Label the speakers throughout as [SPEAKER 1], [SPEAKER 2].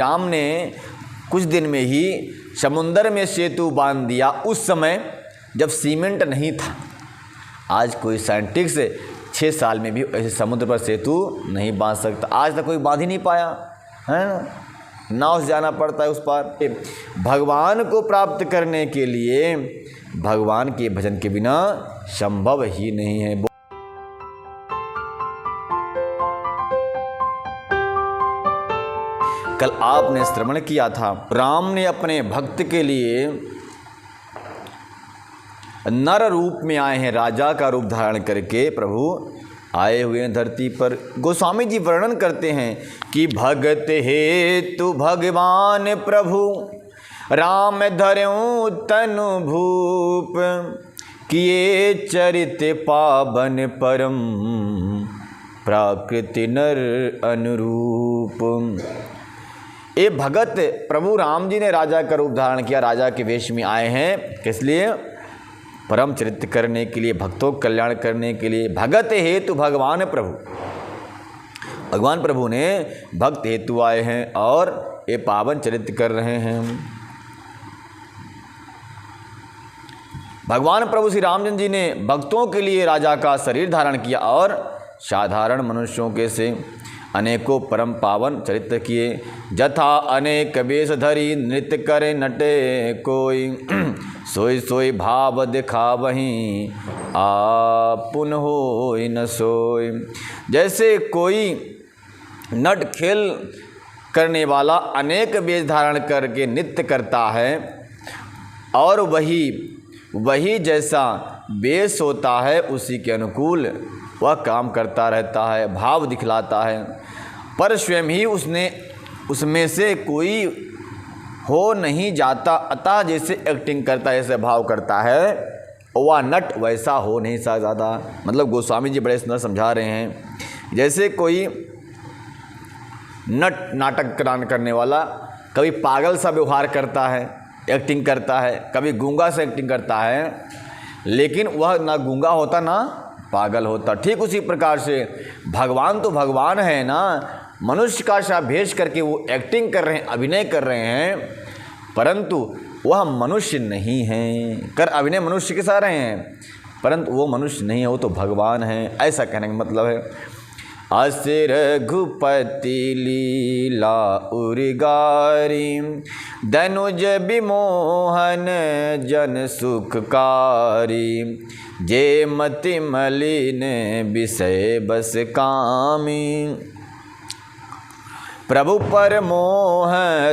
[SPEAKER 1] राम ने कुछ दिन में ही समुद्र में सेतु बांध दिया, उस समय जब सीमेंट नहीं था। आज कोई साइंटिस्ट 6 साल में भी ऐसे समुद्र पर सेतु नहीं बांध सकता। आज तक कोई बांध ही नहीं पाया है ना, नाव से जाना पड़ता है उस पार। भगवान को प्राप्त करने के लिए भगवान के भजन के बिना संभव ही नहीं है। कल आपने श्रवण किया था, राम ने अपने भक्त के लिए नर रूप में आए हैं, राजा का रूप धारण करके प्रभु आए हुए हैं धरती पर। गोस्वामी जी वर्णन करते हैं कि भगत हेतु भगवान प्रभु राम धर्यों तनु भूप, किए चरित पावन परम प्राकृति नर अनुरूप। ये भगत प्रभु राम जी ने राजा का रूप धारण किया, राजा के वेश में आए हैं, किस लिए? परम चरित्र करने के लिए, भक्तों का कल्याण करने के लिए। भगत हेतु भगवान प्रभु, भगवान प्रभु ने भक्त हेतु आए हैं और ये पावन चरित्र कर रहे हैं। भगवान प्रभु श्री रामचंद्र जी ने भक्तों के लिए राजा का शरीर धारण किया और साधारण मनुष्यों के से अनेकों परम पावन चरित्र किए। जथा अनेक वेश धरी नृत्य करे नटे कोई, सोई सोई भाव दिखावहीं आपुन होई न सोई। जैसे कोई नट खेल करने वाला अनेक वेश धारण करके नृत्य करता है और वही जैसा वेश होता है उसी के अनुकूल वह काम करता रहता है, भाव दिखलाता है, पर स्वयं ही उसमें से कोई हो नहीं जाता। अतः जैसे एक्टिंग करता है, जैसे भाव करता है, वह नट वैसा हो नहीं सकता। मतलब गोस्वामी जी बड़े सुंदर समझा रहे हैं, जैसे कोई नाटक करने वाला कभी पागल सा व्यवहार करता है, एक्टिंग करता है, कभी गूंगा से एक्टिंग करता है, लेकिन वह ना गूंगा होता ना पागल होता। ठीक उसी प्रकार से भगवान तो भगवान है ना, मनुष्य का सा भेष करके वो एक्टिंग कर रहे हैं, अभिनय कर रहे हैं, परंतु वह मनुष्य नहीं है। कर अभिनय मनुष्य के साथ रहे हैं, परंतु वो मनुष्य नहीं है, वो तो भगवान है। ऐसा कहने का मतलब है। असिर रघुपति लीला उर्गारी, धनुज विमोहन जन सुखकारी, जे मति मलिन विषय बस कामी, प्रभु पर मोह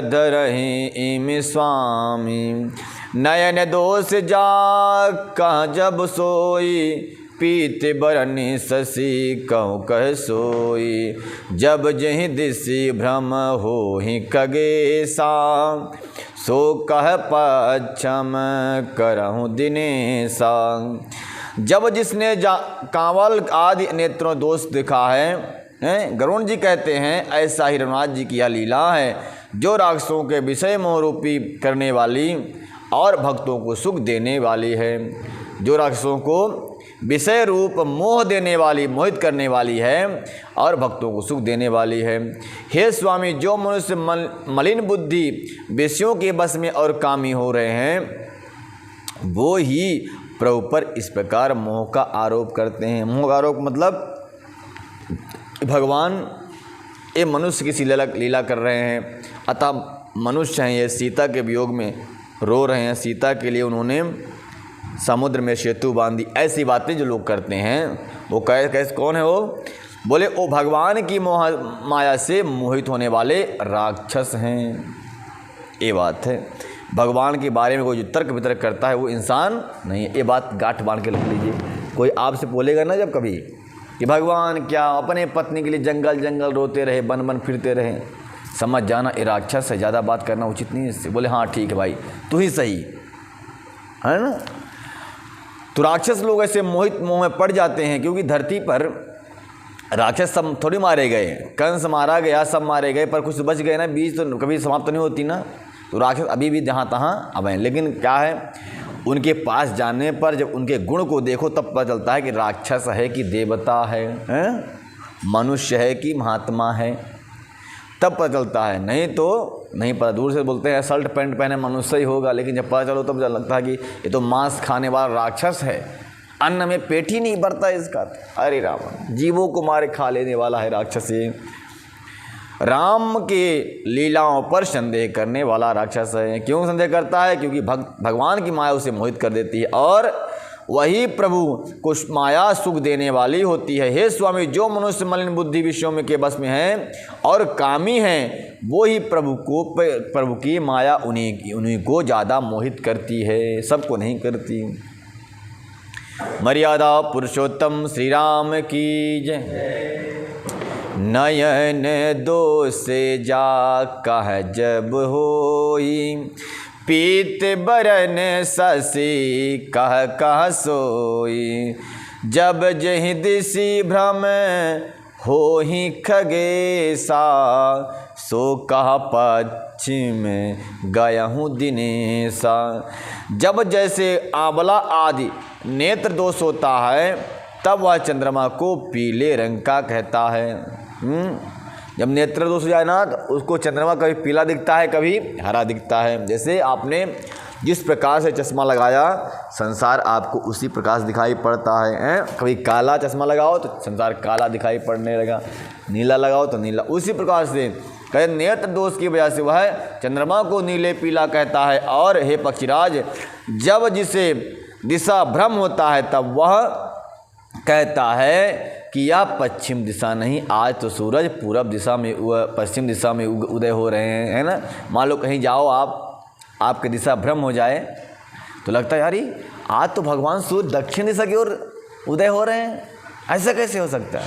[SPEAKER 1] धरहि इम स्वामी, नयन दोष जा कह जब सोई, पीत बरनि शशि कहूँ कह सोई, जब जहि दिशि भ्रम होहि खगेशा, सो कह पच्छम करहूँ दिनेशा। जब जिसने कांवल आदि नेत्रों दोष दिखा है, गरुण जी कहते हैं, ऐसा ही रघुनाथ जी की यह लीला है, जो राक्षसों के विषय मोह रूपी करने वाली और भक्तों को सुख देने वाली है। जो राक्षसों को विषय रूप मोह देने वाली, मोहित करने वाली है और भक्तों को सुख देने वाली है। हे स्वामी, जो मनुष्य मलिन बुद्धि विषयों के बस में और कामी हो रहे हैं, वो ही प्रभु पर इस प्रकार मोह का आरोप करते हैं। मोह का आरोप मतलब भगवान ये मनुष्य किसी लीला कर रहे हैं, अतः मनुष्य हैं ये सीता के वियोग में रो रहे हैं, सीता के लिए उन्होंने समुद्र में सेतु बांधी। ऐसी बातें जो लोग करते हैं वो कैसे कौन है वो? बोले वो भगवान की मोह माया से मोहित होने वाले राक्षस हैं। ये बात है। भगवान के बारे में कोई जो तर्क वितर्क करता है वो इंसान नहीं है। ये बात गांठ बांध के रख लीजिए। कोई आपसे बोलेगा ना जब कभी कि भगवान क्या अपने पत्नी के लिए जंगल जंगल रोते रहे, बन बन फिरते रहे, समझ जाना ये राक्षस है, ज़्यादा बात करना उचित नहीं है इससे। बोले हाँ ठीक है भाई, तू ही सही है ना। तो राक्षस लोग ऐसे मोहित मोह में पड़ जाते हैं, क्योंकि धरती पर राक्षस सब थोड़ी मारे गए, कंस मारा गया, सब मारे गए, पर कुछ बच गए ना, बीज तो कभी समाप्त तो नहीं होती ना। तो राक्षस अभी भी जहाँ तहाँ अब हैं, लेकिन क्या है, उनके पास जाने पर जब उनके गुण को देखो तब पता चलता है कि राक्षस है कि देवता है, मनुष्य है कि महात्मा है। तब पता चलता है, नहीं तो नहीं पता। दूर से बोलते हैं शर्ट पैंट पहने मनुष्य ही होगा, लेकिन जब पता चलो तब लगता है कि ये तो मांस खाने वाला राक्षस है, अन्न में पेट ही नहीं भरता इसका। अरे रावण जीवों को मारे खा लेने वाला है राक्षस ये। राम के लीलाओं पर संदेह करने वाला राक्षस है। क्यों संदेह करता है? क्योंकि भगवान की माया उसे मोहित कर देती है और वही प्रभु को माया सुख देने वाली होती है। हे स्वामी, जो मनुष्य मलिन बुद्धि विषयों में के बस में हैं और कामी हैं, वो ही प्रभु की माया उन्हीं को ज़्यादा मोहित करती है, सबको नहीं करती। मर्यादा पुरुषोत्तम श्री राम की जय। नयन दोष जा कह जब होई, पीत बरन ससी कह कह सोई। जब जहि दिशि भ्रम होहि खगेसा, सो कह पश्चिम गयहूँ दिनेसा। जब जैसे आंवला आदि नेत्र दोष होता है, तब वह चंद्रमा को पीले रंग का कहता है। जब नेत्र दोष हो जाए ना, तो उसको चंद्रमा कभी पीला दिखता है, कभी हरा दिखता है। जैसे आपने जिस प्रकार से चश्मा लगाया, संसार आपको उसी प्रकार से दिखाई पड़ता है। कभी काला चश्मा लगाओ तो संसार काला दिखाई पड़ने लगा, नीला लगाओ तो नीला। उसी प्रकार से कहे नेत्र दोष की वजह से वह चंद्रमा को नीले पीला कहता है। और हे पक्षीराज, जब जिसे दिशा भ्रम होता है, तब वह कहता है कि यह पश्चिम दिशा नहीं, आज तो सूरज पूरब दिशा में पश्चिम दिशा में उदय हो रहे हैं, है ना। मान लो कहीं जाओ आपके दिशा भ्रम हो जाए तो लगता है यार आज तो भगवान सूर्य दक्षिण दिशा की ओर उदय हो रहे हैं, ऐसा कैसे हो सकता है।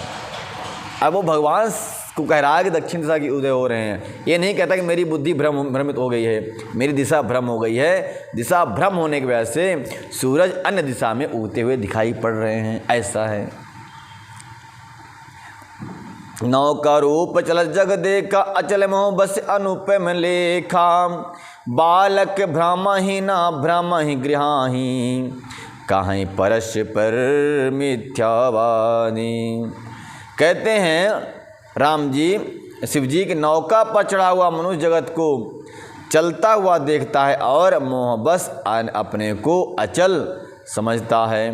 [SPEAKER 1] अब वो भगवान को कह रहा है कि दक्षिण दिशा की उदय हो रहे हैं, ये नहीं कहता कि मेरी बुद्धि भ्रमित हो गई है, मेरी दिशा भ्रम हो गई है। दिशा भ्रम होने की वजह से सूरज अन्य दिशा में उगते हुए दिखाई पड़ रहे हैं, ऐसा है। नौका रूप चल जग देखा, अचल मोह बस अनुपम लेखा। बालक भ्रामहि ना भ्रामहि गृहाहि, काहीं परश पर मिथ्यावानी। कहते हैं राम जी, शिव जी की नौका पर चढ़ा हुआ मनुष्य जगत को चलता हुआ देखता है और मोह बस अपने को अचल समझता है।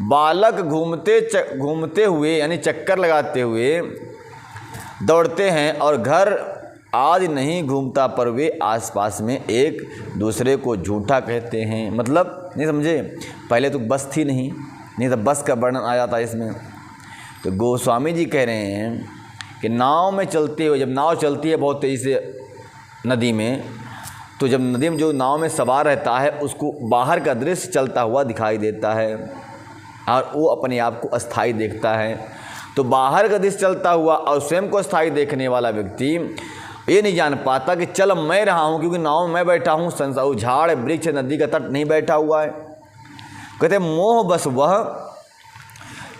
[SPEAKER 1] बालक घूमते हुए यानी चक्कर लगाते हुए दौड़ते हैं और घर आदि नहीं घूमता, पर वे आसपास में एक दूसरे को झूठा कहते हैं। मतलब नहीं समझे, पहले तो बस थी नहीं तो बस का वर्णन आ जाता है इसमें। तो गोस्वामी जी कह रहे हैं कि नाव में चलते हुए, जब नाव चलती है बहुत तेज़ी से नदी में, तो जब नदी में जो नाव में सवार रहता है उसको बाहर का दृश्य चलता हुआ दिखाई देता है और वो अपने आप को अस्थाई देखता है। तो बाहर का दृश्य चलता हुआ और स्वयं को अस्थाई देखने वाला व्यक्ति ये नहीं जान पाता कि चल मैं रहा हूँ, क्योंकि नाव में मैं बैठा हूँ, संसार झाड़ वृक्ष नदी का तट नहीं बैठा हुआ है। कहते मोह बस वह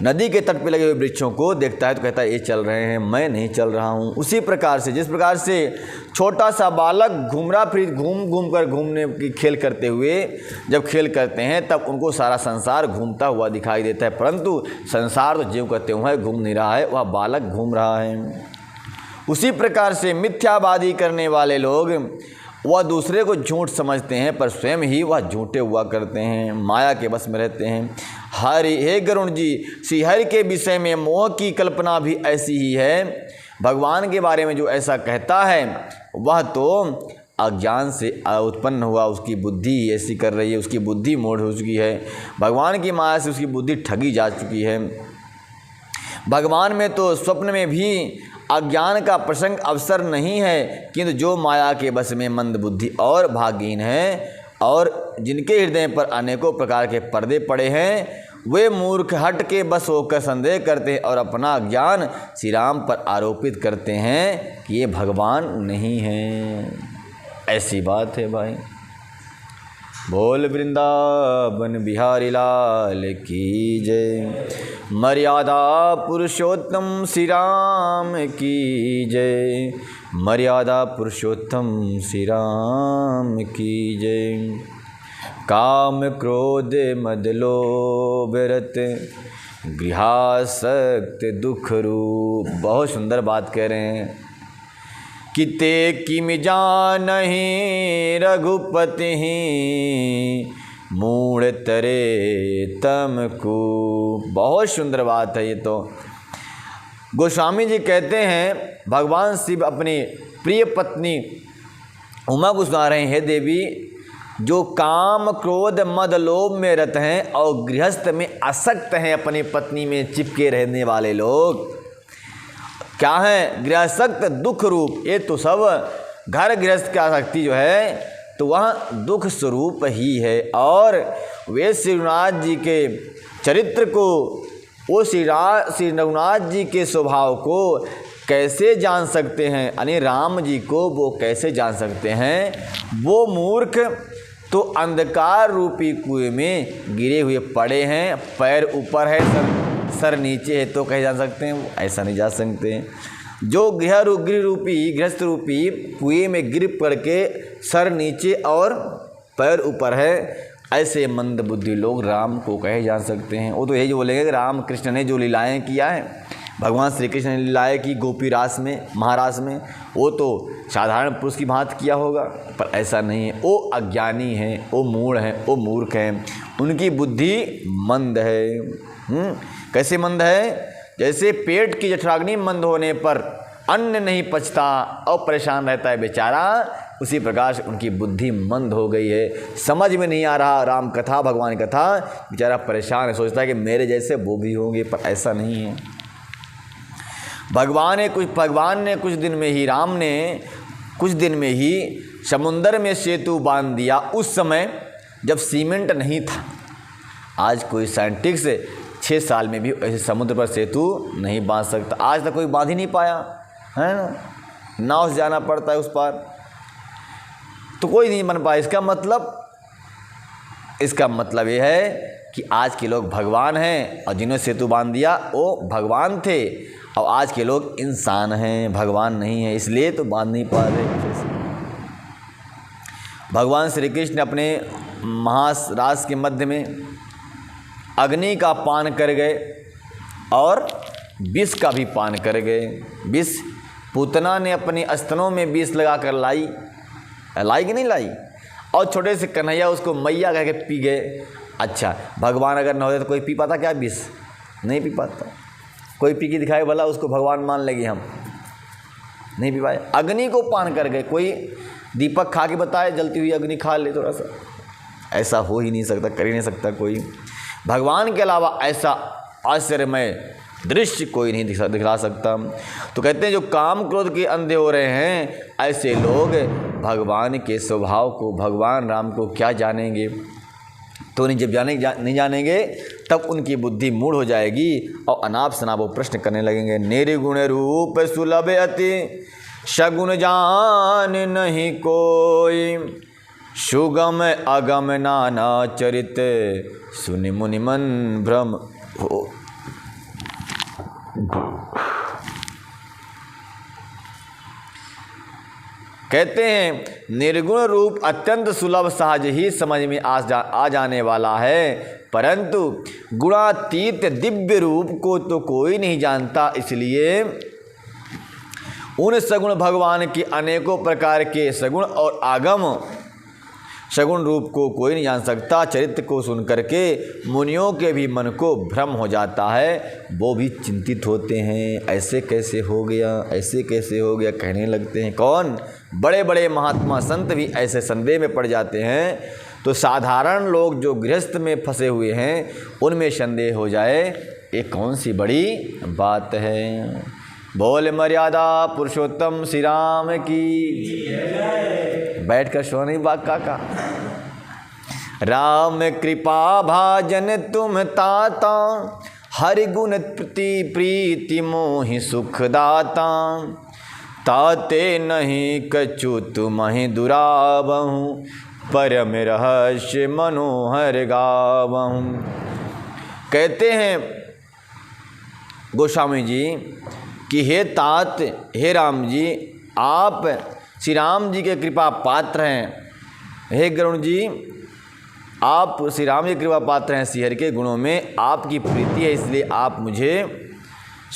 [SPEAKER 1] नदी के तट पे लगे हुए वृक्षों को देखता है तो कहता है ये चल रहे हैं, मैं नहीं चल रहा हूँ। उसी प्रकार से जिस प्रकार से छोटा सा बालक घूमने की खेल करते हुए जब खेल करते हैं तब उनको सारा संसार घूमता हुआ दिखाई देता है, परंतु संसार तो जीव करते हुए घूम नहीं रहा है, वह बालक घूम रहा है। उसी प्रकार से मिथ्यावादी करने वाले लोग वह दूसरे को झूठ समझते हैं, पर स्वयं ही वह झूठे हुआ करते हैं, माया के बस में रहते हैं। हे गरुण जी, श्री हरि के विषय में मोह की कल्पना भी ऐसी ही है। भगवान के बारे में जो ऐसा कहता है वह तो अज्ञान से उत्पन्न हुआ, उसकी बुद्धि ऐसी कर रही है, उसकी बुद्धि मोड़ हो चुकी है, भगवान की माया से उसकी बुद्धि ठगी जा चुकी है। भगवान में तो स्वप्न में भी अज्ञान का प्रसंग अवसर नहीं है, किंतु जो माया के बस में मंद बुद्धि और भागहीन है और जिनके हृदय पर अनेकों प्रकार के पर्दे पड़े हैं, वे मूर्ख हट के बस होकर संदेह करते हैं और अपना ज्ञान श्री राम पर आरोपित करते हैं कि ये भगवान नहीं हैं। ऐसी बात है भाई। बोल वृंदावन बिहारी लाल की जय। मर्यादा पुरुषोत्तम श्री राम की जय। मर्यादा पुरुषोत्तम श्री राम की जय। काम क्रोध मद लोभ रत गृहासक्त दुख रूप। बहुत सुंदर बात कह रहे हैं किते किम जानहि रघुपति मूढ़ तरे तमको। बहुत सुंदर बात है ये तो। गोस्वामी जी कहते हैं भगवान शिव अपनी प्रिय पत्नी उमा को सुना रहे हैं, हे देवी, जो काम क्रोध मद लोभ में रत हैं और गृहस्थ में आसक्त हैं, अपनी पत्नी में चिपके रहने वाले लोग क्या हैं? गृहसक्त दुख रूप। ये तो सब घर गृहस्थ की आसक्ति जो है तो वह दुख स्वरूप ही है। और वे श्री रघुनाथ जी के चरित्र को, वो श्री रघुनाथ जी के स्वभाव को कैसे जान सकते हैं? यानी राम जी को वो कैसे जान सकते हैं? वो मूर्ख तो अंधकार रूपी कुएं में गिरे हुए पड़े हैं, पैर ऊपर है सर नीचे है, तो कैसे जान सकते हैं? वो ऐसा नहीं जा सकते हैं। जो गृहस्थ रूपी कुएं में गिर पड़ के सर नीचे और पैर ऊपर है, ऐसे मंद बुद्धि लोग राम को कहे जा सकते हैं। वो तो यही बोलेंगे कि राम कृष्ण ने जो लीलाएं किया है, भगवान श्री कृष्ण ने लीलाएं की गोपी रास में, महारास में, वो तो साधारण पुरुष की भांति किया होगा, पर ऐसा नहीं है। वो अज्ञानी हैं, वो मूढ़ हैं, वो मूर्ख हैं, उनकी बुद्धि मंद है। कैसे मंद है? जैसे पेट की जठराग्नि मंद होने पर अन्न नहीं पचता और परेशान रहता है बेचारा, उसी प्रकार से उनकी बुद्धि मंद हो गई है, समझ में नहीं आ रहा राम कथा, भगवान कथा, बेचारा परेशान है, सोचता है कि मेरे जैसे वो भी होंगे, पर ऐसा नहीं है। भगवान ने कुछ दिन में ही, राम ने कुछ दिन में ही समुंदर में सेतु बांध दिया, उस समय जब सीमेंट नहीं था। आज कोई साइंटिस्ट 6 साल में भी ऐसे समुद्र पर सेतु नहीं बांध सकता, आज तक कोई बांध ही नहीं पाया है ना, नाव से जाना पड़ता है उस पार, तो कोई नहीं बन पाया। इसका मतलब ये है कि आज के लोग भगवान हैं, और जिन्होंने सेतु बांध दिया वो भगवान थे, और आज के लोग इंसान हैं, भगवान नहीं है, इसलिए तो बांध नहीं पा रहे। भगवान श्री कृष्ण अपने महारास के मध्य में अग्नि का पान कर गए और विष का भी पान कर गए। विष पूतना ने अपने स्तनों में विष लगा कर लाई कि नहीं लाई, और छोटे से कन्हैया उसको मैया कह के पी गए। अच्छा, भगवान अगर न होते तो कोई पी पाता क्या विष? नहीं पी पाता। कोई पी के दिखाए भला, उसको भगवान मान लेंगे हम, नहीं पी पाए। अग्नि को पान कर गए। कोई दीपक खा के बताए जलती हुई अग्नि खा ले थोड़ा सा, ऐसा हो ही नहीं सकता, कर ही नहीं सकता कोई। भगवान के अलावा ऐसा आश्चर्यमय दृश्य कोई नहीं दिखला सकता। तो कहते हैं जो काम क्रोध के अंधे हो रहे हैं, ऐसे लोग भगवान के स्वभाव को, भगवान राम को क्या जानेंगे? तो जब नहीं जानेंगे तब उनकी बुद्धि मूढ़ हो जाएगी और अनाप शनाप वो प्रश्न करने लगेंगे। निर्गुण रूप सुलभ अति सगुण जान नहीं कोई, सुगम अगम नाना चरित सुनि मुनि मन भ्रम हो। कहते हैं निर्गुण रूप अत्यंत सुलभ सहज ही समझ में आ जाने वाला है, परंतु गुणातीत दिव्य रूप को तो कोई नहीं जानता। इसलिए उन सगुण भगवान के अनेकों प्रकार के सगुण और आगम सगुण रूप को कोई नहीं जान सकता। चरित्र को सुन करके मुनियों के भी मन को भ्रम हो जाता है, वो भी चिंतित होते हैं, ऐसे कैसे हो गया, ऐसे कैसे हो गया कहने लगते हैं। कौन? बड़े बड़े महात्मा संत भी ऐसे संदेह में पड़ जाते हैं। तो साधारण लोग जो गृहस्थ में फंसे हुए हैं उनमें संदेह हो जाए, ये कौन सी बड़ी बात है। बोल मर्यादा पुरुषोत्तम श्री राम की। बैठ कर सो नहीं बाग काका। राम कृपा भाजन तुम ताता, हरि गुण प्रीति मोहि सुख दाता, ताते नहीं कछु तुम्हि दुरावहु, परम रहस्य मनोहर गावहु। कहते हैं गोस्वामी जी कि हे तात, हे राम जी, आप श्री राम जी के कृपा पात्र हैं। हे गरुण जी, आप श्री राम जी के कृपा पात्र हैं, श्रीहरि के गुणों में आपकी प्रीति है, इसलिए आप मुझे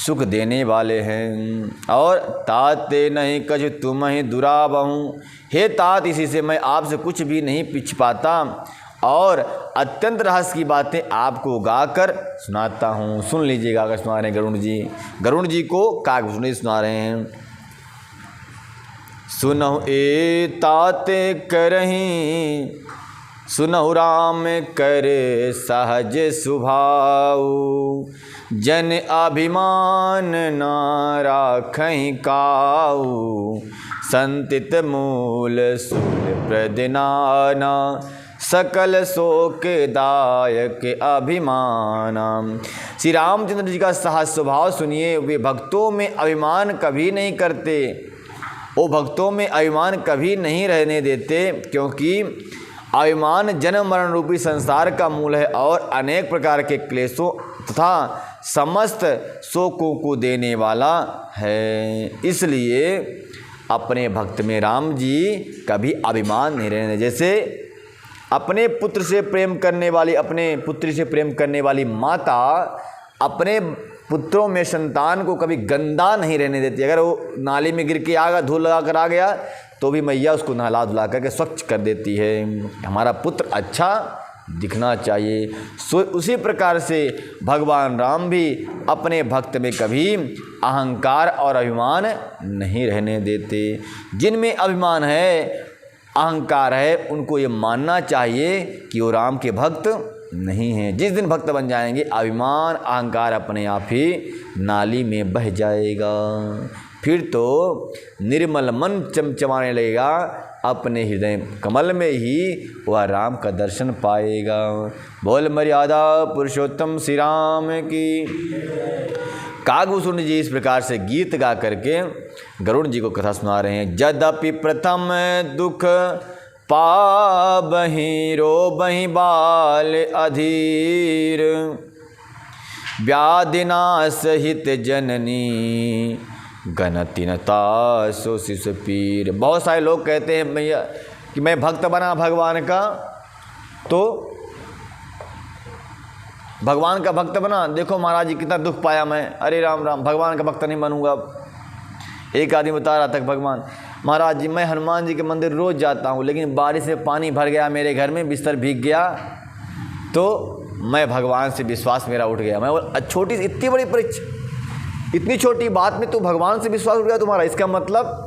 [SPEAKER 1] सुख देने वाले हैं। और ताते नहीं कछ तुम ही दुराबहूँ, हे तात इसी से मैं आपसे कुछ भी नहीं पिछ पाता और अत्यंत रहस्य की बातें आपको गाकर सुनाता हूँ। सुन लीजिए गाकर सुना रहे हैं गरुड़ जी को काग सुना रहे हैं। सुनहु ए ताते करहीं, सुनहु राम करे सहज सुभाऊ, जन अभिमान ना राखहीं काऊ, संतित मूल सूल प्रदिनाना, सकल शोक दायक अभिमाना। श्री रामचंद्र जी का सहज स्वभाव सुनिए। वे भक्तों में अभिमान कभी नहीं करते, वो भक्तों में अभिमान कभी नहीं रहने देते, क्योंकि अभिमान जन्म मरण रूपी संसार का मूल है और अनेक प्रकार के क्लेशों तथा समस्त शोकों को देने वाला है। इसलिए अपने भक्त में राम जी कभी अभिमान नहीं रहने। जैसे अपने पुत्र से प्रेम करने वाली, अपने पुत्री से प्रेम करने वाली माता अपने पुत्रों में संतान को कभी गंदा नहीं रहने देती। अगर वो नाली में गिर के आगा धूल लगा कर आ गया तो भी मैया उसको नहला धुला करके स्वच्छ कर देती है। हमारा पुत्र अच्छा दिखना चाहिए। सो उसी प्रकार से भगवान राम भी अपने भक्त में कभी अहंकार और अभिमान नहीं रहने देते। जिनमें अभिमान है, अहंकार है, उनको ये मानना चाहिए कि वो राम के भक्त नहीं हैं। जिस दिन भक्त बन जाएंगे अभिमान अहंकार अपने आप ही नाली में बह जाएगा। फिर तो निर्मल मन चमचमाने लगेगा, अपने हृदय कमल में ही वह राम का दर्शन पाएगा। बोल मर्यादा पुरुषोत्तम श्री राम की। कागभूषण जी इस प्रकार से गीत गा करके गरुड़ जी को कथा सुना रहे हैं। यद्यपि प्रथम दुख पाबहि रोबहि बाल अधीर, व्याधिना सहित जननी गणतिनता सो शिष पीर। बहुत सारे लोग कहते हैं भैया कि मैं भक्त बना भगवान का, तो भगवान का भक्त बना, देखो महाराज जी कितना दुख पाया मैं, अरे राम राम भगवान का भक्त नहीं बनूंगा। एक आदमी बता रहा था भगवान महाराज जी मैं हनुमान जी के मंदिर रोज़ जाता हूँ, लेकिन बारिश में पानी भर गया मेरे घर में, बिस्तर भीग गया, तो मैं भगवान से विश्वास मेरा उठ गया। मैं बोला छोटी इतनी बड़ी परीक्षा, इतनी छोटी बात में तो भगवान से विश्वास उठ गया तुम्हारा, इसका मतलब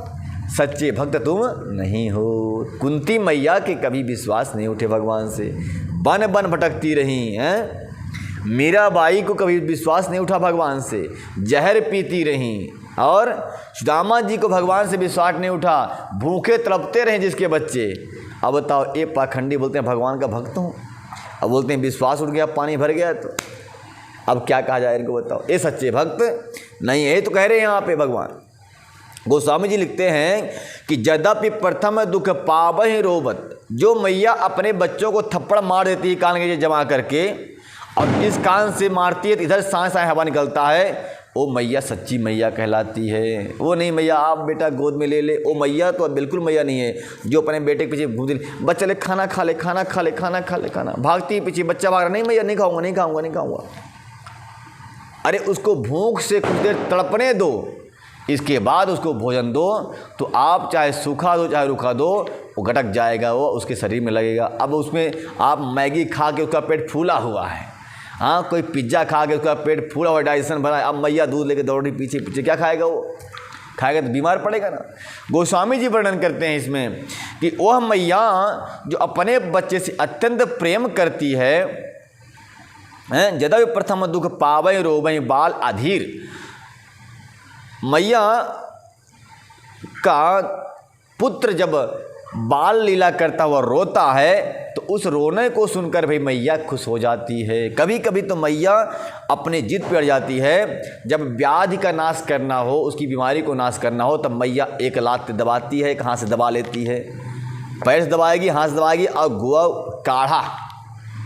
[SPEAKER 1] सच्चे भक्त तुम नहीं हो। कुंती मैया के कभी विश्वास नहीं उठे भगवान से, बन बन भटकती रही हैं। मीराबाई को कभी विश्वास नहीं उठा भगवान से, जहर पीती रहीं। और सुदामा जी को भगवान से विश्वास नहीं उठा, भूखे तड़पते रहे जिसके बच्चे। अब बताओ, ये पाखंडी बोलते हैं भगवान का भक्त हूँ, अब बोलते हैं विश्वास उठ गया पानी भर गया, तो अब क्या कहा जाए इनको बताओ। ये सच्चे भक्त नहीं है, तो कह रहे हैं यहाँ पे भगवान। गोस्वामी जी लिखते हैं कि यद्यपि प्रथम दुख पावहि रोबत, जो मैया अपने बच्चों को थप्पड़ मार देती है कान के जमा करके, और इस कान से मारती है तो इधर सांस सांस हवा निकलता है, वो मैया सच्ची मैया कहलाती है। वो नहीं मैया आप बेटा गोद में ले ले, वो मैया तो बिल्कुल मैया नहीं है जो अपने बेटे के पीछे घूमती, बच्चा ले खाना खा ले, खाना खा ले, खाना खा ले, खाना भागती पीछे, बच्चा भाग रहा, नहीं मैया नहीं खाऊंगा, नहीं खाऊंगा, नहीं खाऊंगा। अरे उसको भूख से कुछ देर तड़पने दो, इसके बाद उसको भोजन दो, तो आप चाहे सूखा दो चाहे रूखा दो, वो घटक जाएगा, वो उसके शरीर में लगेगा। अब उसमें आप मैगी खा के उसका पेट फूला हुआ है, हाँ कोई पिज्ज़ा खा के उसका पेट फूला हुआ, डाइजेशन भरा है, अब मैया दूध लेके दौड़ रही पीछे पीछे, क्या खाएगा वो? खाएगा तो बीमार पड़ेगा ना। गोस्वामी जी वर्णन करते हैं इसमें कि वह मैया जो अपने बच्चे से अत्यंत प्रेम करती है, यद्यपि प्रथम दुख पावहि रोबहि बाल अधीर, मैया का पुत्र जब बाल लीला करता हुआ रोता है तो उस रोने को सुनकर भाई मैया खुश हो जाती है। कभी कभी तो मैया अपने जिद पे अड़ जाती है, जब व्याधि का नाश करना हो, उसकी बीमारी को नाश करना हो, तब मैया एक लात दबाती है, एक हाथ से दबा लेती है, पैर से दबाएगी, हाथ से दबाएगी, और गुआ काढ़ा,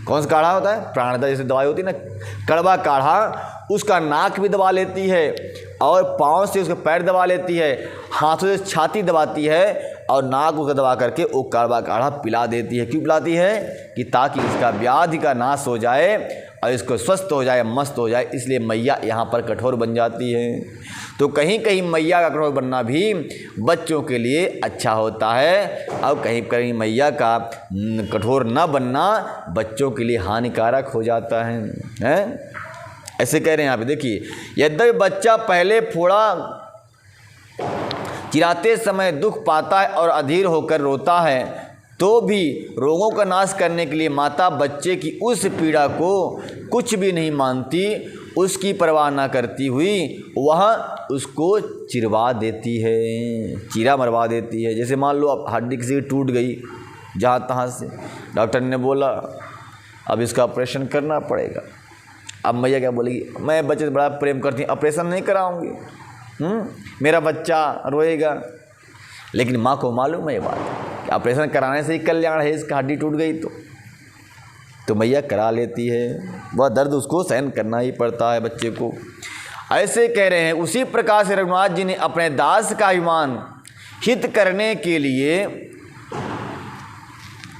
[SPEAKER 1] कौन सा काढ़ा होता है, प्राणदा जैसे दवाई होती है ना, कड़वा काढ़ा, उसका नाक भी दबा लेती है, और पाँव से उसके पैर दबा लेती है, हाथों से छाती दबाती है, और नाक को दबा करके वो कड़वा काढ़ा पिला देती है। क्यों पिलाती है? कि ताकि इसका व्याधि का नाश हो जाए और इसको स्वस्थ हो जाए, मस्त हो जाए, इसलिए मैया यहाँ पर कठोर बन जाती है। तो कहीं कहीं मैया का कठोर बनना भी बच्चों के लिए अच्छा होता है, और कहीं कहीं मैया का कठोर न बनना बच्चों के लिए हानिकारक हो जाता है, ऐसे कह रहे हैं यहाँ पे। देखिए, यद्यपि बच्चा पहले फोड़ा चिराते समय दुख पाता है और अधीर होकर रोता है, तो भी रोगों का नाश करने के लिए माता बच्चे की उस पीड़ा को कुछ भी नहीं मानती, उसकी परवाह ना करती हुई वह उसको चिरवा देती है, चीरा मरवा देती है। जैसे मान लो अब हड्डी किसी की टूट गई जहाँ तहाँ से, डॉक्टर ने बोला अब इसका ऑपरेशन करना पड़ेगा। अब मैया क्या बोलेगी, मैं बच्चे से बड़ा प्रेम करती हूँ, ऑपरेशन नहीं कराऊंगी, मेरा बच्चा रोएगा। लेकिन माँ को मालूम है ये बात कि ऑपरेशन कराने से ही कल्याण है, इसका हड्डी टूट गई तो मैया करा लेती है। वह दर्द उसको सहन करना ही पड़ता है बच्चे को। ऐसे कह रहे हैं, उसी प्रकार से रघुनाथ जी ने अपने दास का अभिमान हित करने के लिए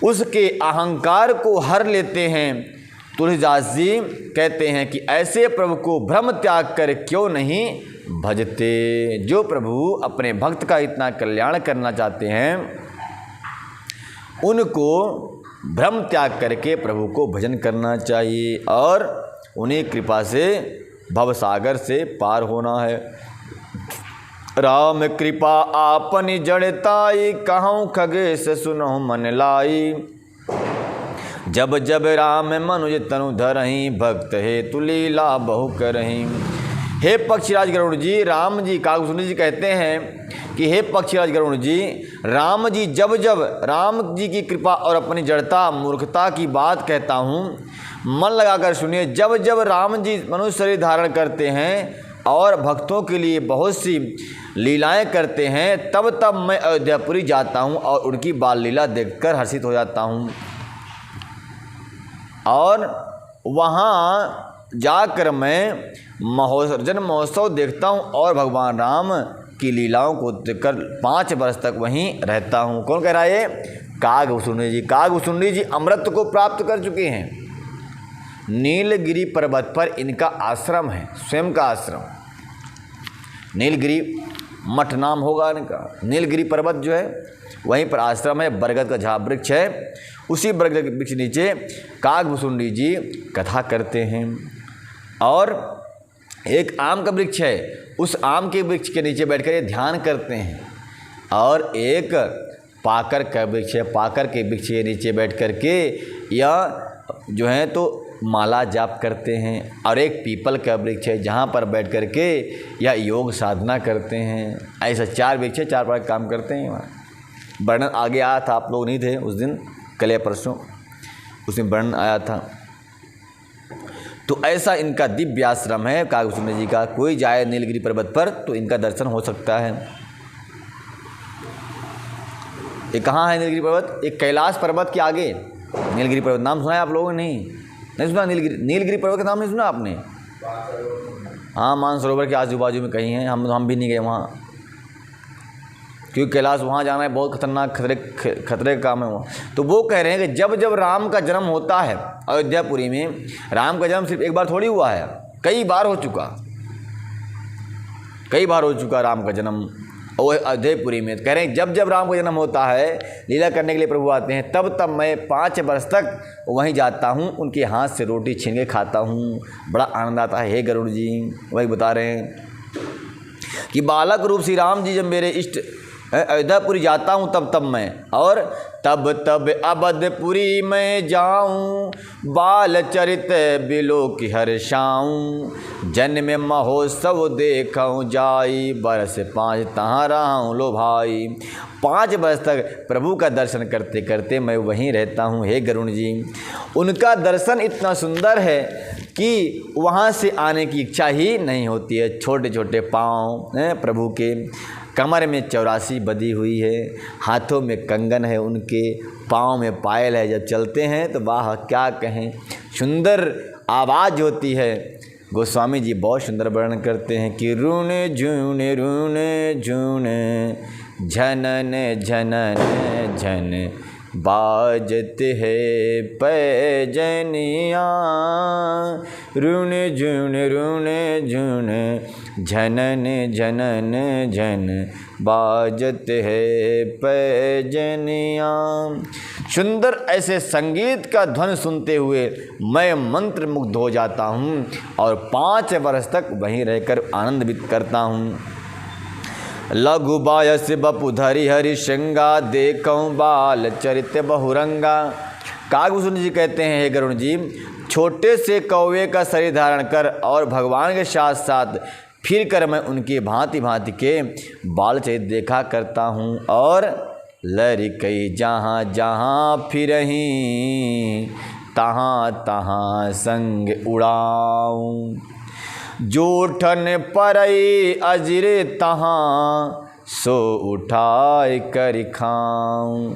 [SPEAKER 1] उसके अहंकार को हर लेते हैं। तुलसीदास जी कहते हैं कि ऐसे प्रभु को भ्रम त्याग कर क्यों नहीं भजते। जो प्रभु अपने भक्त का इतना कल्याण करना चाहते हैं, उनको भ्रम त्याग करके प्रभु को भजन करना चाहिए और उन्हीं कृपा से भवसागर से पार होना है। राम कृपा आपन जड़ताई, कहूँ खगेश सुनो मन लाई। जब जब राम मनुज तनु धरहीं, भक्त हे तुलीला बहु करहीं। हे पक्षीराज गरुड़ जी, राम जी कागभूषण जी कहते हैं कि हे पक्षीराज गरुड़ जी, राम जी जब जब राम जी की कृपा और अपनी जड़ता मूर्खता की बात कहता हूँ, मन लगाकर सुनिए। जब जब राम जी मनुष्य शरीर धारण करते हैं और भक्तों के लिए बहुत सी लीलाएं करते हैं, तब तब मैं अयोध्यापुरी जाता हूँ और उनकी बाल लीला देखकर हर्षित हो जाता हूँ और वहाँ जाकर मैं महोत्सव देखता हूँ और भगवान राम की लीलाओं को देखकर 5 वर्ष तक वहीं रहता हूँ। कौन कह रहा है? कागभूषण जी। कागभूषण जी अमृत को प्राप्त कर चुके हैं। नीलगिरी पर्वत पर इनका आश्रम है, स्वयं का आश्रम। नीलगिरी मठ नाम होगा इनका। नीलगिरी पर्वत जो है वहीं पर आश्रम है, बरगद का झाड़ वृक्ष है। उसी बरगद के वृक्ष नीचे कागभूषण जी कथा करते हैं। और एक आम का वृक्ष है, उस आम के वृक्ष के नीचे बैठकर ये ध्यान करते हैं। और एक पाकर का वृक्ष है, पाकर के वृक्ष के नीचे बैठ कर के या जो है तो माला जाप करते हैं। और एक पीपल का वृक्ष है जहाँ पर बैठ कर के या योग साधना करते हैं। ऐसा 4 वृक्ष है, 4 प्रकार काम करते हैं वहाँ। वर्णन आगे आया था, आप लोग नहीं थे उस दिन, कल या परसों, उसमें वर्णन आया था। तो ऐसा इनका दिव्य आश्रम है कागभूषण जी का। कोई जाए नीलगिरी पर्वत पर तो इनका दर्शन हो सकता है। ये कहाँ है नीलगिरी पर्वत? एक कैलाश पर्वत के आगे नीलगिरी पर्वत। नाम सुना है आप लोगों ने? नहीं सुना? नीलगिरी पर्वत का नाम नहीं सुना आपने? हाँ, मानसरोवर के आजू बाजू में कहीं है। हम भी नहीं गए वहाँ, क्योंकि कैलाश वहाँ जाना है बहुत खतरनाक, खतरे का काम है वो। तो वो कह रहे हैं कि जब जब राम का जन्म होता है अयोध्यापुरी में, राम का जन्म सिर्फ एक बार थोड़ी हुआ है, कई बार हो चुका राम का जन्म वो अयोध्यापुरी में। कह रहे हैं जब जब राम का जन्म होता है, लीला करने के लिए प्रभु आते हैं, तब तब मैं 5 वर्ष तक वहीं जाता हूँ, उनके हाथ से रोटी छीन के खाता हूँ, बड़ा आनंद आता है। हे गरुड़ जी वही बता रहे हैं कि बालक रूप श्री राम जी जब मेरे इष्ट अयोध्यापुरी जाता हूँ तब तब मैं, और तब तब अवधपुरी में जाऊँ, बाल चरित बिलो की हर्षाऊँ, जन्म महोत्सव देखूँ जाई, बरस 5 तहाँ रहूँ लो भाई। 5 वर्ष तक प्रभु का दर्शन करते करते मैं वहीं रहता हूँ। हे गरुड़ जी, उनका दर्शन इतना सुंदर है कि वहाँ से आने की इच्छा ही नहीं होती है। छोटे छोटे पाँव हैं प्रभु के, कमर में 84 बधी हुई है, हाथों में कंगन है, उनके पाँव में पायल है। जब चलते हैं तो वाह क्या कहें, सुंदर आवाज़ होती है। गोस्वामी जी बहुत सुंदर वर्णन करते हैं कि रून झून झून झनन झनन झन बाजत है पैजनिया, रुण झुन झनन झनन झन, बाजत है पैजनिया। सुंदर ऐसे संगीत का ध्वन सुनते हुए मैं मंत्र मुग्ध हो जाता हूँ और 5 वर्ष तक वहीं रहकर आनंदित करता हूँ। लघु बायस बपुधरी हरि श्रृंगा, देखऊँ बाल चरित बहुरंगा। कागभूषण जी कहते हैं, हे गरुण जी, छोटे से कौवे का शरीर धारण कर और भगवान के साथ साथ फिर कर मैं उनकी भांति भांति के बाल चरित देखा करता हूँ और लड़कई जहाँ जहाँ फिरहीं, तहाँ तहाँ संग उड़ाऊँ। जोठन परई अजरे तहाँ, सो उठाए कर खाऊँ।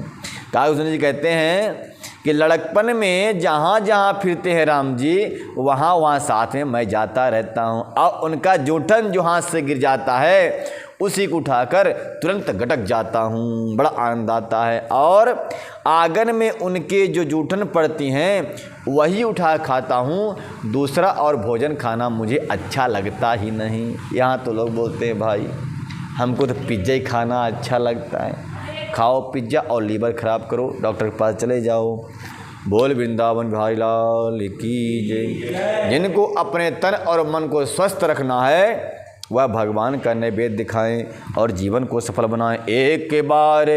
[SPEAKER 1] कागभूषण जी कहते हैं कि लड़कपन में जहाँ जहाँ फिरते हैं राम जी, वहाँ वहाँ साथ में मैं जाता रहता हूँ और उनका जूठन जो हाथ से गिर जाता है उसी को उठाकर तुरंत गटक जाता हूँ, बड़ा आनंद आता है। और आंगन में उनके जो जूठन पड़ती हैं वही उठा खाता हूँ, दूसरा और भोजन खाना मुझे अच्छा लगता ही नहीं। यहाँ तो लोग बोलते हैं भाई हमको तो पिज्ज़ा ही खाना अच्छा लगता है, खाओ पिज्ज़ा और लीवर ख़राब करो, डॉक्टर के पास चले जाओ। बोल वृंदावन बिहारी लाल की जय। जिनको अपने तन और मन को स्वस्थ रखना है वह भगवान का नैवेद्य दिखाएं और जीवन को सफल बनाएं। एक बार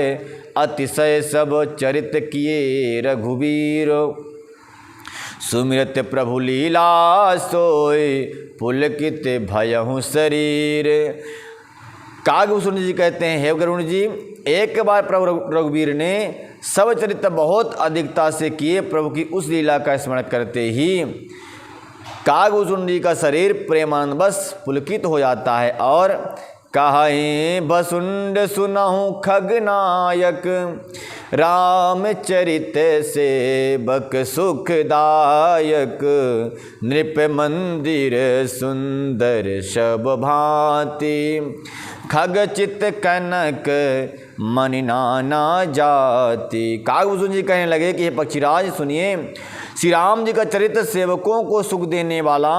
[SPEAKER 1] अतिशय सब चरित किए रघुवीर, सुमिरत प्रभु लीला सोय, पुलकित भयहु शरीर। कागभूषण जी कहते हैं, हे गरुण जी, एक बार प्रभु रघुवीर ने सब चरित्र बहुत अधिकता से किए। प्रभु की उस लीला का स्मरण करते ही कागभूषण जी का शरीर प्रेमानंद बस पुलकित हो जाता है और कहीं बसुंड सुनहु खगनायक, रामचरित सेवक सुखदायक, नृप मंदिर सुंदर शब भांति, खगचित कनक मणि नाना जाति। कागभूषण जी कहने लगे कि हे पक्षीराज सुनिए, श्री राम जी का चरित्र सेवकों को सुख देने वाला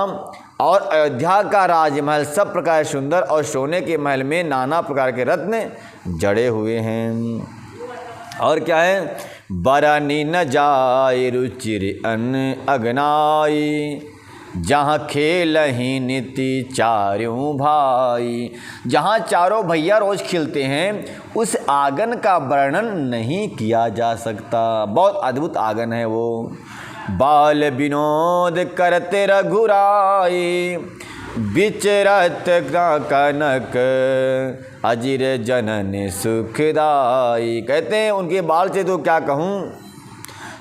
[SPEAKER 1] और अयोध्या का राजमहल सब प्रकार सुंदर और सोने के महल में नाना प्रकार के रत्न जड़े हुए हैं। और क्या है, बरनी न जाय रुचिर अन अगनाई, जहाँ खेल ही नीति चारों भाई। जहाँ चारों भैया रोज खेलते हैं उस आंगन का वर्णन नहीं किया जा सकता, बहुत अद्भुत आंगन है वो। बाल विनोद करते रघुराई, विचरत कनक अजिर जनन सुखदाई। कहते हैं उनके बाल से तो क्या कहूँ,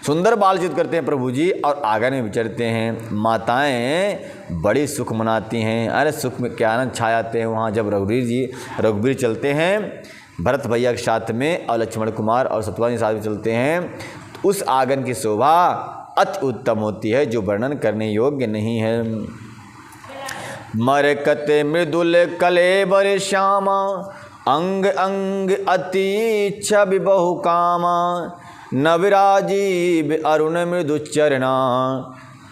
[SPEAKER 1] सुंदर बालचित करते हैं प्रभु जी और आंगन में विचरते हैं। माताएं बड़ी सुख मनाती हैं, अरे सुख में क्या आनंद छा जाते हैं वहाँ जब रघुवीर चलते हैं भरत भैया के साथ में और लक्ष्मण कुमार और शत्रुघ्न के साथ में चलते हैं, तो उस आंगन की शोभा अति उत्तम होती है जो वर्णन करने योग्य नहीं है। मरकत मृदुल कलेबर श्यामा, अंग अंग अति छवि बहु कामा, नवराजीव अरुण मृदु चरणा,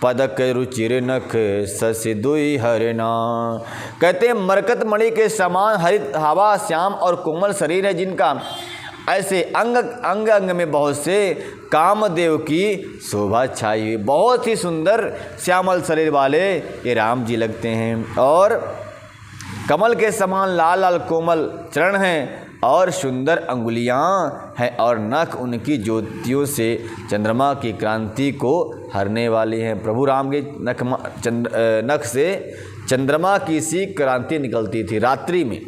[SPEAKER 1] पदक रुचिर नख शशि दुई हरना। कहते हैं मरकत मणि के समान हरित हवा श्याम और कोमल शरीर है जिनका, ऐसे अंग अंग अंग में बहुत से कामदेव की शोभा छाई हुई, बहुत ही सुंदर श्यामल शरीर वाले ये राम जी लगते हैं। और कमल के समान लाल लाल कोमल चरण हैं और सुंदर अंगुलियां हैं और नख उनकी ज्योतियों से चंद्रमा की क्रांति को हरने वाली हैं। प्रभु राम के नख से चंद्रमा की सी क्रांति निकलती थी रात्रि में,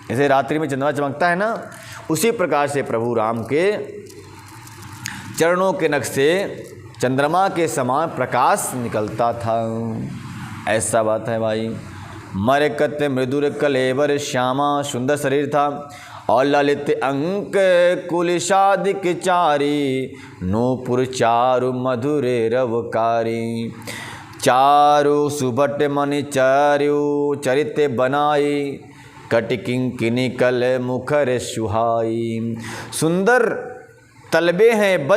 [SPEAKER 1] जैसे रात्रि में चंद्रमा चमकता है ना, उसी प्रकार से प्रभु राम के चरणों के नख से चंद्रमा के समान प्रकाश निकलता था। ऐसा बात है भाई। मरकत मृदुर कलेवर श्यामा, सुंदर शरीर था और ललित अंक कुलिशादिक चारी, नूपुर चारु मधुर रवकारी, चारु सुबट मणि चारु चरित बनाई, कटिकिंकिनी कल मुखर सुहाई। सुंदर तलबे हैं,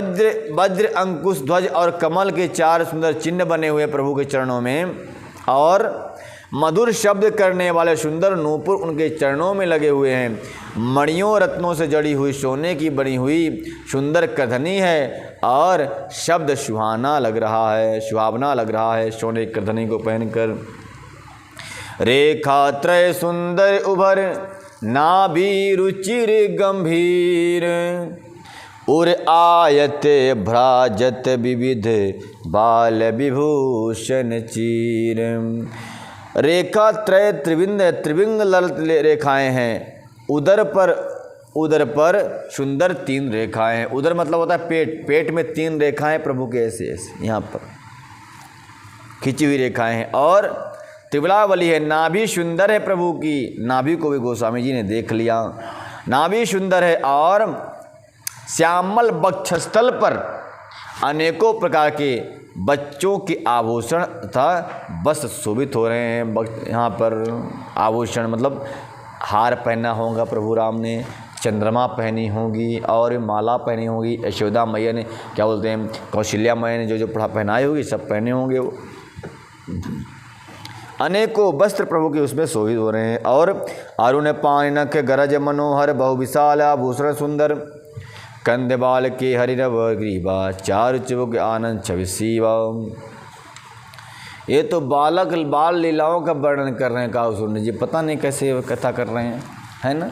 [SPEAKER 1] वज्र अंकुश ध्वज और कमल के 4 सुंदर चिन्ह बने हुए प्रभु के चरणों में, और मधुर शब्द करने वाले सुंदर नूपुर उनके चरणों में लगे हुए हैं। मणियों रत्नों से जड़ी हुई सोने की बनी हुई सुंदर करधनी है और शब्द सुहावना लग रहा है सोने की करधनी को पहनकर। रेखा त्रय सुंदर उभर नाभि रुचिर गंभीर, उर आयत भ्राजत विविध बाल विभूषण चीर। रेखा त्रय त्रिविंग ललित रेखाएं हैं। उदर पर सुंदर 3 रेखाएं हैं। उदर मतलब होता है पेट में 3 रेखाएं प्रभु के ऐसे यहाँ पर खिंची हुई रेखाएं हैं। और त्रिबलावली है। नाभि सुंदर है प्रभु की, नाभि को भी गोस्वामी जी ने देख लिया, नाभि सुंदर है। और श्यामल वक्षस्थल पर अनेकों प्रकार के बच्चों के आभूषण तथा वस्त्र शोभित हो रहे हैं। यहाँ पर आभूषण मतलब हार पहना होगा प्रभु राम ने, चंद्रमा पहनी होगी और माला पहनी होगी। यशोदा मैया ने क्या बोलते हैं, कौशल्या मैया ने जो पहनाई होगी सब पहने होंगे वो। अनेकों वस्त्र प्रभु के उसमें शोभित हो रहे हैं। और अरुण पान नख गरज मनोहर बहु विशाल आभूषण सुंदर, कंध बाल के हरिनव ग्रीवा चारु चुबुक आनंद छवि शिवा। ये तो बाल लीलाओं का वर्णन कर रहे हैं काहुसुंदर जी, पता नहीं कैसे कथा कर रहे हैं, है ना।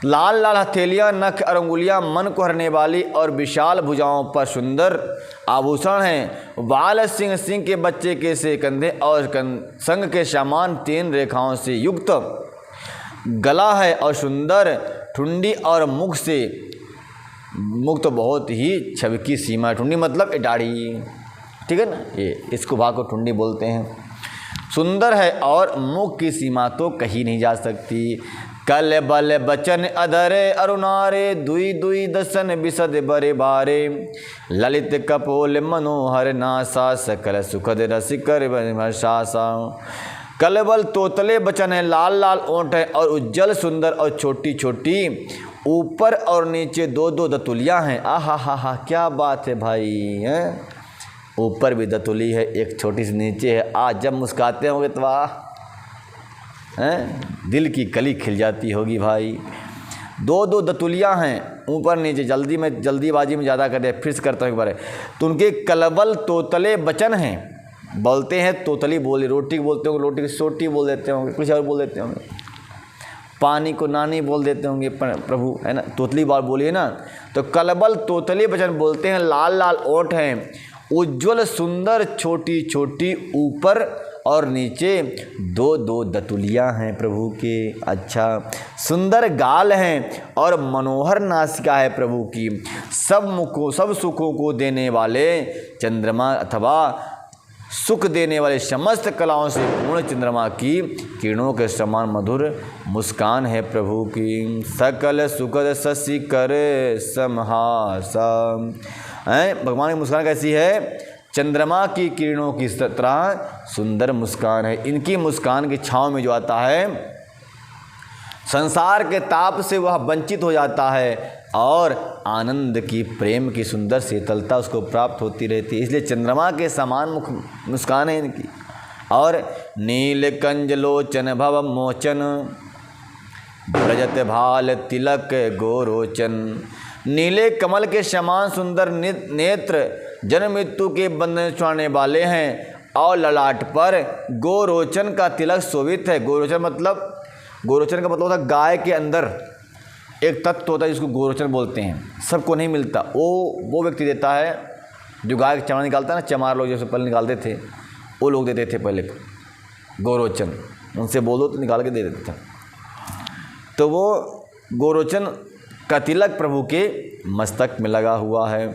[SPEAKER 1] लाल लाल हथेलियाँ, नख और अंगुलियाँ मन को हरने वाली और विशाल भुजाओं पर सुंदर आभूषण हैं। बाल सिंह के बच्चे के से कंधे और संग के समान 3 रेखाओं से युक्त गला है और सुंदर ठुंडी और मुख तो बहुत ही छवकी सीमा। ठुंडी मतलब दाढ़ी, ठीक है ना, ये इसको भाग को ठुंडी बोलते हैं। सुंदर है और मुख की सीमा तो कही नहीं जा सकती। कल बल बचन अधरे अरुणारे दुई दुई दसन बिसद बरे बारे, ललित कपोल मनोहर नासा सकल सुखद रसिकर शासा। कलबल तोतले बचन है, लाल लाल ओंठ है और उज्जवल सुंदर और छोटी छोटी ऊपर और नीचे 2-2 दतुलियाँ हैं। आहा क्या बात है भाई, हैं ऊपर भी दतुली है, एक छोटी सी नीचे है। आज जब मुस्कुराते होंगे तो वाह, हैं दिल की कली खिल जाती होगी भाई। 2-2 दतुलियाँ हैं ऊपर नीचे, जल्दीबाजी में ज़्यादा कर दे, फिर से करता हूँ एक बार। तो उनके कलबल तोतले बचन हैं, बोलते हैं तोतली बोली, रोटी बोलते होंगे, रोटी की सोटी बोल देते होंगे, कुछ और बोल देते होंगे, पानी को नानी बोल देते होंगे प्रभु, है ना। तोतली बात बोलिए ना, तो कलबल तोतले बचन बोलते हैं। लाल लाल ओंठ हैं, उज्ज्वल सुंदर छोटी छोटी ऊपर और नीचे 2-2 दतुलियाँ हैं प्रभु के। अच्छा, सुंदर गाल हैं और मनोहर नासिका है प्रभु की। सब सुखों को देने वाले चंद्रमा अथवा सुख देने वाले समस्त कलाओं से पूर्ण चंद्रमा की किरणों के समान मधुर मुस्कान है प्रभु की। सकल सुखद शशि कर समहासा, भगवान की मुस्कान कैसी है, चंद्रमा की किरणों की तरह सुंदर मुस्कान है। इनकी मुस्कान की छाँव में जो आता है संसार के ताप से वह वंचित हो जाता है और आनंद की प्रेम की सुंदर शीतलता उसको प्राप्त होती रहती है। इसलिए चंद्रमा के समान मुस्कान है इनकी। और नील कंज लोचन भव मोचन ब्रजत भाल तिलक गोरोचन, नीले कमल के समान सुंदर नेत्र जन्म मृत्यु के बंधन छुड़ाने वाले हैं और ललाट पर गोरोचन का तिलक शोभित है। गोरोचन का मतलब होता है गाय के अंदर एक तत्व होता है जिसको गोरोचन बोलते हैं। सबको नहीं मिलता, वो व्यक्ति देता है जो गाय का चमड़ा निकालता है ना, चमार लोग जैसे पहले निकालते थे, वो लोग देते थे पहले गोरोचन, उनसे बोलो तो निकाल के दे देते थे। तो वो गोरोचन का तिलक प्रभु के मस्तक में लगा हुआ है।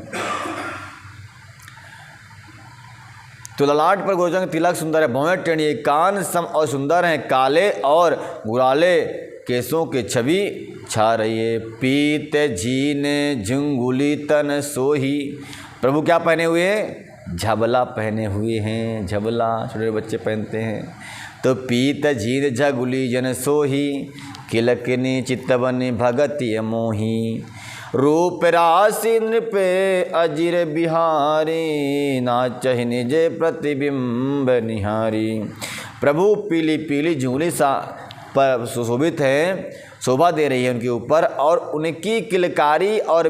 [SPEAKER 1] तो ललाट पर गोरोचन का तिलक सुंदर है। भौहें टेढ़ी, कान सम और सुंदर हैं, काले और गुराले केसों के छवि छा रही है। पीत झीन झुंगुली तन सोही, प्रभु क्या पहने हुए हैं, झबला पहने हुए हैं। झबला छोटे बच्चे पहनते हैं। तो पीत झीन झगुली जन सोही, किलकनी चित्तवनी भगति मोही। रूप राशि नृपे अजिर बिहारी, नाचहि निज प्रतिबिंब निहारी। प्रभु पीली पीली झूली सा पर सुशोभित है, शोभा दे रही है उनके ऊपर, और उनकी किलकारी और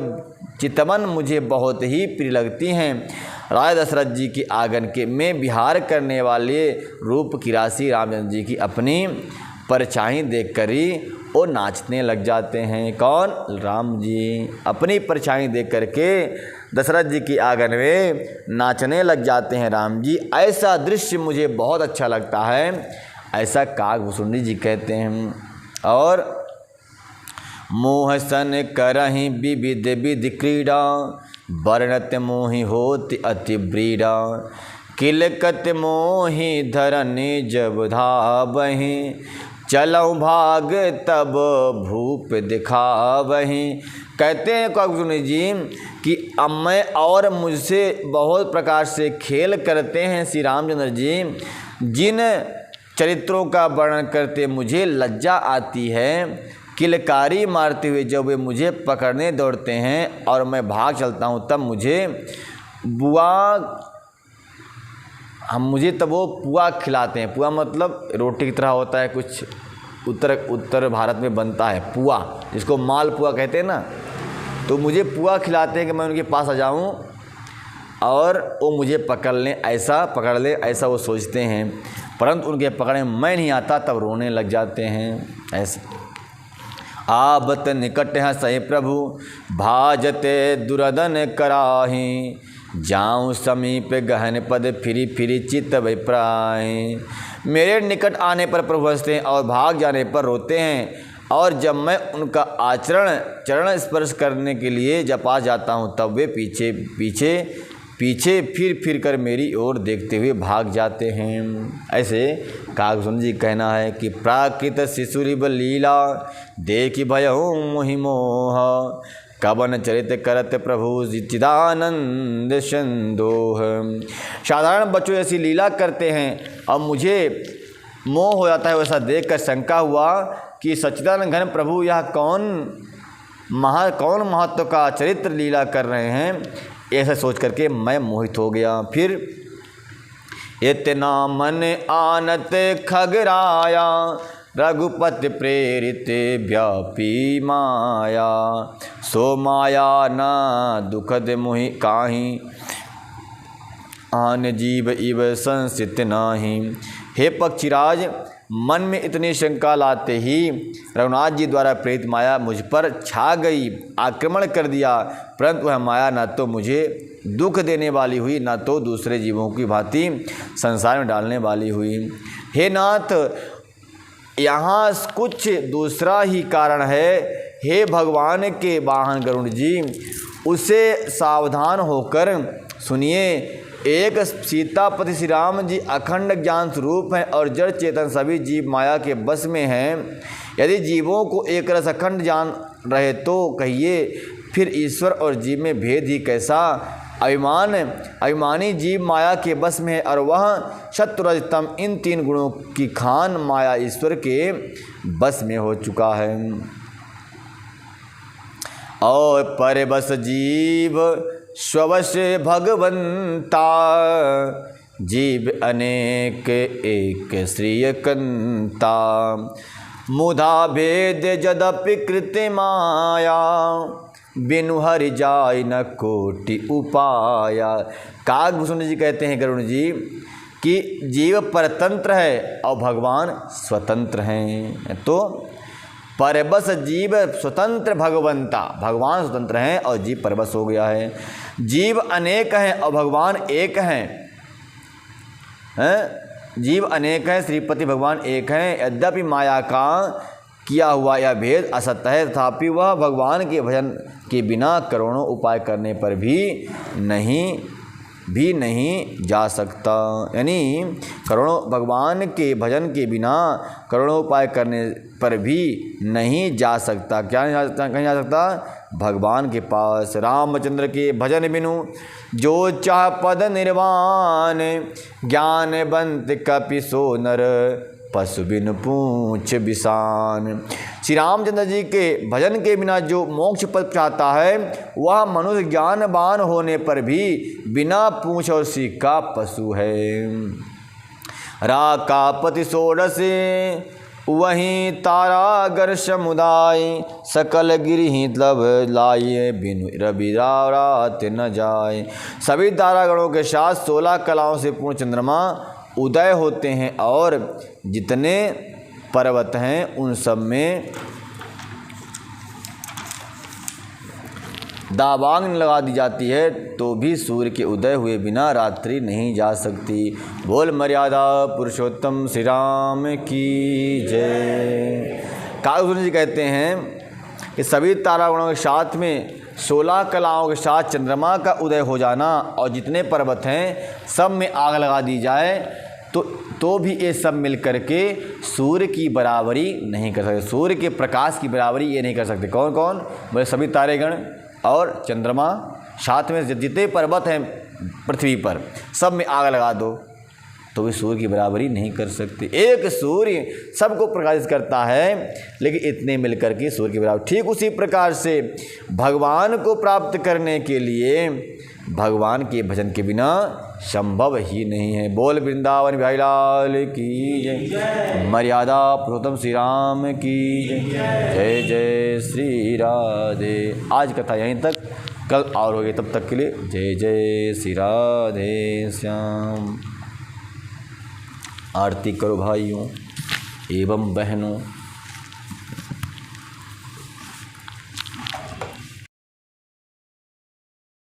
[SPEAKER 1] चितवन मुझे बहुत ही प्रिय लगती हैं। राजा दशरथ जी के आंगन के में विहार करने वाले रूप की राशि रामचंद्र जी की अपनी परछाई देखकर ही वो नाचने लग जाते हैं। कौन? राम जी अपनी परछाई देख करके दशरथ जी की आंगन में नाचने लग जाते हैं राम जी। ऐसा दृश्य मुझे बहुत अच्छा लगता है, ऐसा काकभूषुंडी जी कहते हैं। और मोह सन करहि विविध विधि क्रीड़ा, वर्णत मोहि होति अति ब्रीड़ा। किलकत मोहि धरनि जब धावहि, चलऊँ भाग तब भूप दिखावहि। कहते हैं काकभूषुंडी जी कि अम्मै और मुझसे बहुत प्रकार से खेल करते हैं श्री रामचंद्र जी, जिन चरित्रों का वर्णन करते मुझे लज्जा आती है। किलकारी मारते हुए जब वे मुझे पकड़ने दौड़ते हैं और मैं भाग चलता हूँ, तब मुझे तब वो पुआ खिलाते हैं। पुआ मतलब रोटी की तरह होता है, कुछ उत्तर भारत में बनता है पुआ, जिसको माल पुआ कहते हैं ना। तो मुझे पुआ खिलाते हैं कि मैं उनके पास आ जाऊँ और वो मुझे पकड़ ले ऐसा वो सोचते हैं, परंतु उनके पकड़े मैं नहीं आता, तब रोने लग जाते हैं। ऐसे आबत निकट है सही प्रभु, भाजते दुरदन कराही। जाऊँ समीप गहन पद, फिरी फिरी चित्त विप्राहि। मेरे निकट आने पर प्रभु हंसते हैं और भाग जाने पर रोते हैं, और जब मैं उनका चरण स्पर्श करने के लिए जब पास जाता हूँ, तब वे पीछे फिर कर मेरी ओर देखते हुए भाग जाते हैं। ऐसे काकभूषुंडी जी कहना है कि प्राकृत शिशुरिव लीला, देखि भयहु मोहि मोह। कवन चरित करत प्रभु चिदानंद संदोह। साधारण बच्चों ऐसी लीला करते हैं और मुझे मोह हो जाता है। वैसा देखकर शंका हुआ कि सच्चिदानंद घन प्रभु यह कौन महत्व का चरित्र लीला कर रहे हैं, ऐसा सोच करके मैं मोहित हो गया। फिर इतना मन आनत खगराया, रघुपति प्रेरित व्यापी माया। सो माया न दुखद मोहि काहि, आन जीव इव संसित नाही। हे पक्षीराज, मन में इतनी शंका लाते ही रघुनाथ जी द्वारा प्रेरित माया मुझ पर छा गई, आक्रमण कर दिया। परंतु वह माया न तो मुझे दुख देने वाली हुई, न तो दूसरे जीवों की भांति संसार में डालने वाली हुई। हे नाथ, यहाँ कुछ दूसरा ही कारण है। हे भगवान के वाहन गरुड़ जी, उसे सावधान होकर सुनिए। एक सीतापति श्री राम जी अखंड ज्ञान स्वरूप हैं और जड़ चेतन सभी जीव माया के बस में हैं। यदि जीवों को एक रस अखंड जान रहे तो कहिए फिर ईश्वर और जीव में भेद ही कैसा। अभिमानी जीव माया के बस में है और वह शत्रुरजतम इन तीन गुणों की खान माया ईश्वर के बस में हो चुका है। और पर बस जीव स्वश भगवंता, जीव अनेक एक श्रीयकंता। मुधा भेद जदपि कृत माया, बिनु हरि जाय न कोटि उपाया। काकभूषुंडी जी कहते हैं गरुड़ जी कि जीव परतंत्र है और भगवान स्वतंत्र हैं। तो परबस जीव स्वतंत्र भगवंता, भगवान स्वतंत्र हैं और जीव परबस हो गया है। जीव अनेक हैं और भगवान एक हैं। जीव अनेक हैं, श्रीपति भगवान एक हैं। यद्यपि माया का किया हुआ यह भेद असत्य है, तथापि वह भगवान के भजन के बिना करोड़ों उपाय करने पर भी नहीं जा सकता। यानी करोड़ों भगवान के भजन के बिना करोड़ों उपाय करने पर भी नहीं जा सकता। क्या नहीं जा सकता? कहीं जा सकता? भगवान के पास। रामचंद्र के भजन बिनु जो चाह पद निर्वाण, ज्ञानवंत कपि सो नर, पशु बिनु पूछ बिसान। श्री रामचंद्र जी के भजन के बिना जो मोक्ष पद चाहता है वह मनुष्य ज्ञानवान होने पर भी बिना पूंछ और सीख का पशु है। राकापति षोडश वहीं तारागर समुदाय, सकल गिरि तब लाइए बिनु रवि रात न जाए। सभी तारागणों के साथ 16 कलाओं से पूर्ण चंद्रमा उदय होते हैं और जितने पर्वत हैं उन सब में दावांग लगा दी जाती है तो भी सूर्य के उदय हुए बिना रात्रि नहीं जा सकती। बोल मर्यादा पुरुषोत्तम श्री राम की जय। कालभैरव जी कहते हैं कि सभी तारागणों के साथ में 16 कलाओं के साथ चंद्रमा का उदय हो जाना और जितने पर्वत हैं सब में आग लगा दी जाए तो भी ये सब मिल कर के सूर्य की बराबरी नहीं कर सकते। सूर्य के प्रकाश की बराबरी ये नहीं कर सकते। कौन कौन? बोले सभी तारेगण और चंद्रमा, साथ में जितने पर्वत हैं पृथ्वी पर सब में आग लगा दो तो भी सूर्य की बराबरी नहीं कर सकते। एक सूर्य सबको प्रकाशित करता है लेकिन इतने मिलकर के सूर्य की बराबरी। ठीक उसी प्रकार से भगवान को प्राप्त करने के लिए भगवान के भजन के बिना संभव ही नहीं है। बोल वृंदावन बिहारी लाल की जय। मर्यादा पुरुषोत्तम श्री राम की जय। जय श्री राधे। आज कथा यहीं तक, कल और होगी, तब तक के लिए जय जय श्री राधे श्याम। आरती करो भाइयों एवं बहनों।